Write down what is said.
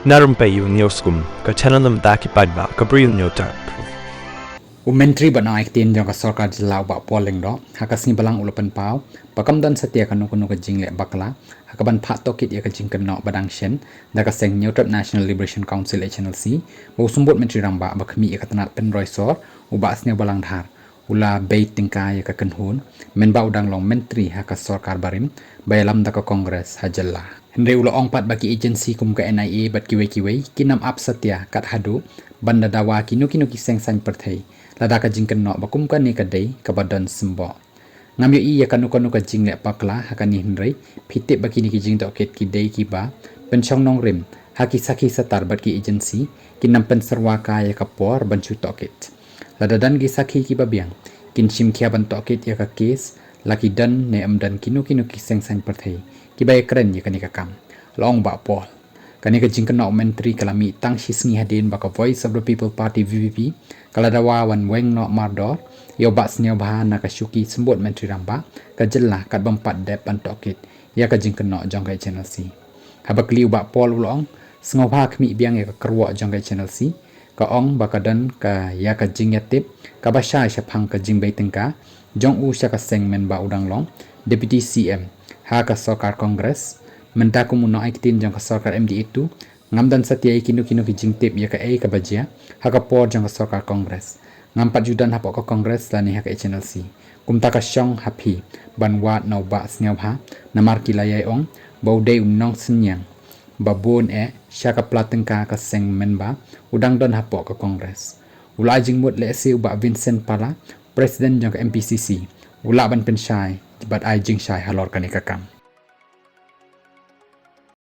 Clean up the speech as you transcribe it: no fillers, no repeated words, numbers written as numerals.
Na Rympei U Hynñiewtrep paidbah Bri U Hynñiewtrep. Menteri bana iktin jong ka sarkar jila ba polling do hakasni balang ulapan pau pakam dan setia kanu ka jing le bakla hakaban phah tohkit ya ka jingkynnoh badang shen da ka seng Hynñiewtrep National Liberation Council HNLC bo sumbut menteri ramba bakmi ya ka tanat pen roisor uba asne balang dhar ula bait tingka ya ka kanhun men ba udang long menteri haka sarkar barim bayalam da ka kongres hajalla Henry ulo ongpat bagi agensi kum ka NIA bat kiwe kinam ap setia kat hadu banda dawa kinu kiseng san perthai lada ka jingkynnoh bakum ka ni ka dei ka badan sembo ngamyo i ya kanu ka jing le bakla hakani Henry phitip baki ni ki jing tohkit ki dei ki ba penchong nong rim haki saki satar bat ki agensi kinam pen serwa ka ya ka por banchu tohkit lada dan gi saki ki babiang kin sim khia ban tohkit ya ka case laki dan ne amdan kinu kiseng san perthai ki bai kren ya kani ka kam long ba pol kani ka jingkynnoh menteri kalami tang shisngi hadin baka Voice of the People Party VVP kaladawa wan weng no mardor yo ba snyo bahana ka syuki sembut menteri ramba ka jelah kat bampat dep ban tohkit ya ka jingkynnoh jong ka HNLC habak liu ba pol ulong sngo ba khmi biang ya ka kerwa jong ka HNLC ka ong baka dan ka ya ka jing yatip ka basha shaphang ka jing baitengka jong u sya ka seng men ba udang long deputy CM ha ka sarkar kongres menta kumuno aikitin jong ka sarkar MD itu ngamdan setia kinu ki jingtip ya ka ka bajia haka por jong ka sarkar kongres ngampat judan hapok ka kongres lani haka HNLC kumta ka syong happy banwat no ba snyabha namar kilayai ong baudei unong senyang babon syaka platengka ka seng menba udang don hapok ka kongres ula jingmut lehse uba Vincent Pala presiden jong ka MPCC ula ban pensyai bat ai jing syai halor kani kakam